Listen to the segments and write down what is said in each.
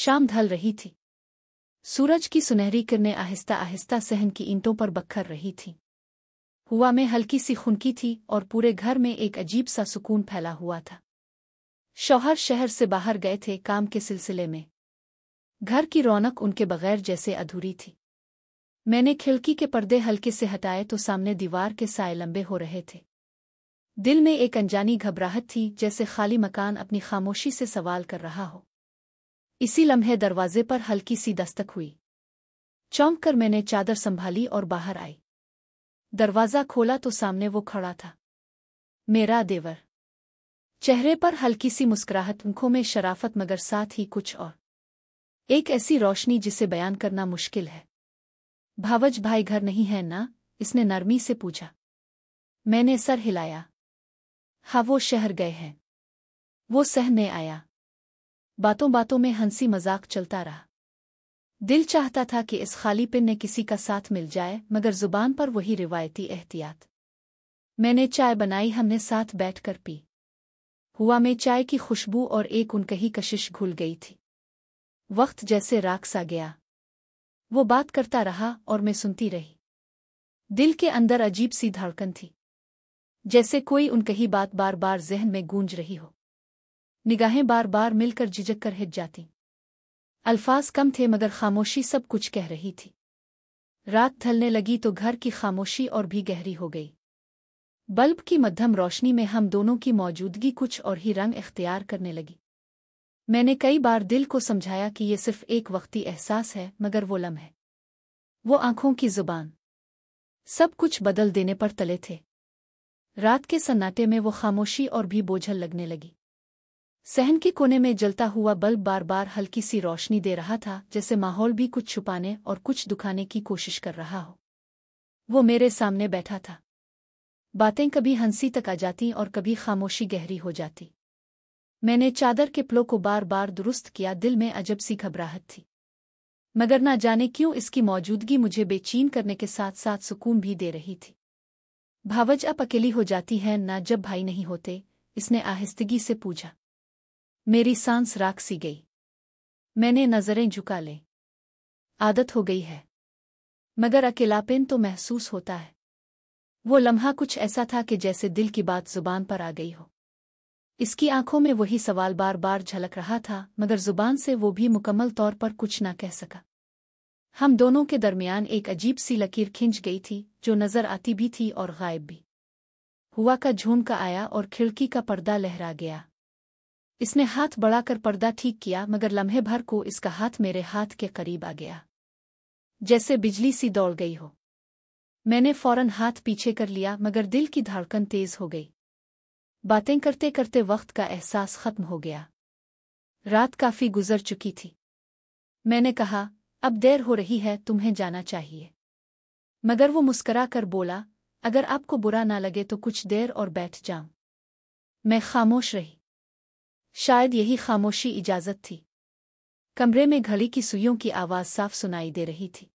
शाम ढल रही थी। सूरज की सुनहरी किरणें आहिस्ता आहिस्ता सहन की ईंटों पर बखर रही थीं। हवा में हल्की सी खुनकी थी और पूरे घर में एक अजीब सा सुकून फैला हुआ था। शौहर शहर से बाहर गए थे काम के सिलसिले में। घर की रौनक उनके बगैर जैसे अधूरी थी। मैंने खिड़की के पर्दे हल्के से हटाए तो सामने दीवार के साए लंबे हो रहे थे। दिल में एक अनजानी घबराहट थी, जैसे खाली मकान अपनी खामोशी से सवाल कर रहा हो। इसी लम्हे दरवाजे पर हल्की सी दस्तक हुई। चौंक कर मैंने चादर संभाली और बाहर आई। दरवाज़ा खोला तो सामने वो खड़ा था, मेरा देवर। चेहरे पर हल्की सी मुस्कुराहट, आंखों में शराफत, मगर साथ ही कुछ और, एक ऐसी रोशनी जिसे बयान करना मुश्किल है। भावज भाई घर नहीं है ना? इसने नरमी से पूछा। मैंने सर हिलाया। हाँ, वो शहर गए हैं। वो सहने आया। बातों बातों में हंसी मजाक चलता रहा। दिल चाहता था कि इस खालीपन ने किसी का साथ मिल जाए, मगर जुबान पर वही रिवायती एहतियात। मैंने चाय बनाई, हमने साथ बैठकर पी। हुआ में चाय की खुशबू और एक उनकही कशिश घुल गई थी। वक्त जैसे राख सा गया। वो बात करता रहा और मैं सुनती रही। दिल के अंदर अजीब सी धड़कन थी, जैसे कोई उनकही बात बार बार जहन में गूंज रही हो। निगाहें बार बार मिलकर झिझक कर हिट जाती। अल्फाज कम थे मगर खामोशी सब कुछ कह रही थी। रात ढलने लगी तो घर की खामोशी और भी गहरी हो गई। बल्ब की मध्यम रोशनी में हम दोनों की मौजूदगी कुछ और ही रंग इख्तियार करने लगी। मैंने कई बार दिल को समझाया कि ये सिर्फ एक वक्ती एहसास है, मगर वो लम्हे, वो आंखों की जुबान, सब कुछ बदल देने पर तले थे। रात के सन्नाटे में वो खामोशी और भी बोझल लगने लगी। सहन के कोने में जलता हुआ बल्ब बार बार हल्की सी रोशनी दे रहा था, जैसे माहौल भी कुछ छुपाने और कुछ दुखाने की कोशिश कर रहा हो। वो मेरे सामने बैठा था। बातें कभी हंसी तक आ जाती और कभी खामोशी गहरी हो जाती। मैंने चादर के प्लो को बार बार दुरुस्त किया। दिल में अजब सी घबराहट थी, मगर ना जाने क्यों इसकी मौजूदगी मुझे बेचैन करने के साथ साथ सुकून भी दे रही थी। भावज अब अकेली हो जाती है ना जब भाई नहीं होते? इसने आहिस्तगी से पूछा। मेरी सांस राख सी गई। मैंने नजरें झुका ले। आदत हो गई है, मगर अकेलापन तो महसूस होता है। वो लम्हा कुछ ऐसा था कि जैसे दिल की बात जुबान पर आ गई हो। इसकी आंखों में वही सवाल बार बार झलक रहा था, मगर जुबान से वो भी मुकम्मल तौर पर कुछ ना कह सका। हम दोनों के दरमियान एक अजीब सी लकीर खिंच गई थी, जो नजर आती भी थी और गायब भी। हुआ का झोंका आया और खिड़की का पर्दा लहरा गया। इसने हाथ बढ़ाकर पर्दा ठीक किया, मगर लम्हे भर को इसका हाथ मेरे हाथ के करीब आ गया, जैसे बिजली सी दौड़ गई हो। मैंने फौरन हाथ पीछे कर लिया, मगर दिल की धड़कन तेज हो गई। बातें करते करते वक्त का एहसास खत्म हो गया। रात काफी गुजर चुकी थी। मैंने कहा, अब देर हो रही है, तुम्हें जाना चाहिए। मगर वो मुस्करा कर बोला, अगर आपको बुरा ना लगे तो कुछ देर और बैठ जाऊं। मैं खामोश रही। शायद यही खामोशी इजाजत थी। कमरे में घड़ी की सुइयों की आवाज साफ सुनाई दे रही थी।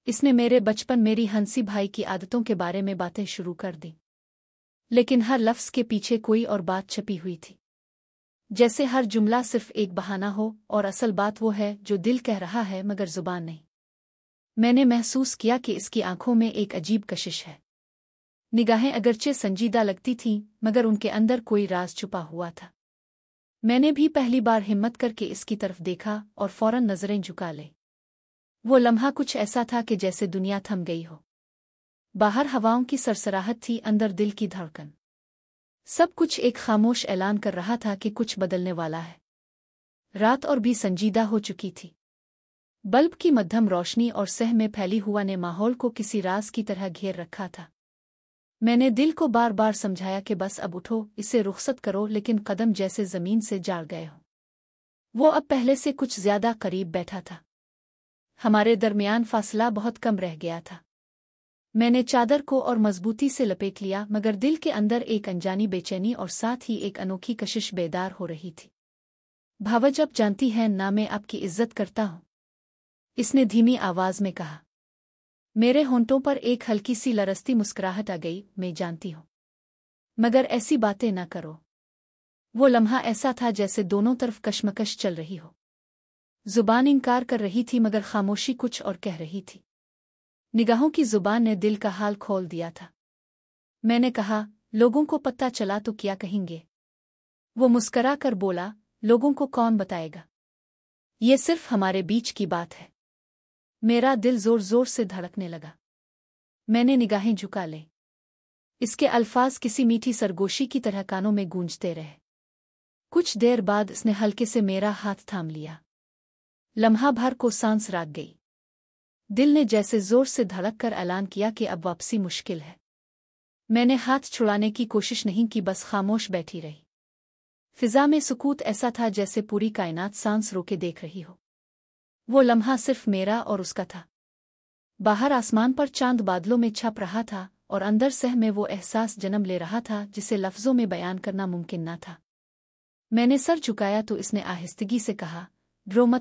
इसने मेरे बचपन, मेरी हंसी भाई की आदतों के बारे में बातें शुरू कर दी, लेकिन हर लफ्ज के पीछे कोई और बात छपी हुई थी। जैसे हर जुमला सिर्फ एक बहाना हो और असल बात वो है जो दिल कह रहा है मगर जुबान नहीं। मैंने महसूस किया कि इसकी आंखों में एक अजीब कशिश है। निगाहें अगरचे संजीदा लगती थीं, मगर उनके अंदर कोई राज छुपा हुआ था। मैंने भी पहली बार हिम्मत करके इसकी तरफ देखा और फौरन नजरें झुका ले। वो लम्हा कुछ ऐसा था कि जैसे दुनिया थम गई हो। बाहर हवाओं की सरसराहट थी, अंदर दिल की धड़कन। सब कुछ एक खामोश ऐलान कर रहा था कि कुछ बदलने वाला है। रात और भी संजीदा हो चुकी थी। बल्ब की मध्यम रोशनी और सह में फैली हुआ ने माहौल को किसी राज की तरह घेर रखा था। मैंने दिल को बार बार समझाया कि बस अब उठो, इसे रुखसत करो, लेकिन कदम जैसे जमीन से जाड़ गए हो। वो अब पहले से कुछ ज्यादा करीब बैठा था। हमारे दरमियान फासला बहुत कम रह गया था। मैंने चादर को और मजबूती से लपेट लिया, मगर दिल के अंदर एक अनजानी बेचैनी और साथ ही एक अनोखी कशिश बेदार हो रही थी। भावज, अब जानती हैं ना, मैं आपकी इज्जत करता हूं, इसने धीमी आवाज में कहा। मेरे होंठों पर एक हल्की सी लरसती मुस्कुराहट आ गई। मैं जानती हूं, मगर ऐसी बातें ना करो। वो लम्हा ऐसा था जैसे दोनों तरफ कशमकश चल रही हो। जुबान इनकार कर रही थी मगर खामोशी कुछ और कह रही थी। निगाहों की जुबान ने दिल का हाल खोल दिया था। मैंने कहा, लोगों को पता चला तो क्या कहेंगे? वो मुस्करा कर बोला, लोगों को कौन बताएगा? ये सिर्फ हमारे बीच की बात है। मेरा दिल जोर जोर से धड़कने लगा। मैंने निगाहें झुका ली। इसके अल्फाज किसी मीठी सरगोशी की तरह कानों में गूंजते रहे। कुछ देर बाद इसने हल्के से मेरा हाथ थाम लिया। लम्हा भर को सांस राग गई। दिल ने जैसे जोर से धड़क कर ऐलान किया कि अब वापसी मुश्किल है। मैंने हाथ छुड़ाने की कोशिश नहीं की, बस खामोश बैठी रही। फिजा में सुकूत ऐसा था जैसे पूरी कायनात सांस रोके देख रही हो। वो लम्हा सिर्फ मेरा और उसका था। बाहर आसमान पर चांद बादलों में छप रहा था और अंदर सह में वो एहसास जन्म ले रहा था जिसे लफ्जों में बयान करना मुमकिन न था। मैंने सर झुकाया तो इसने आहिस्तगी से कहा, रो मत,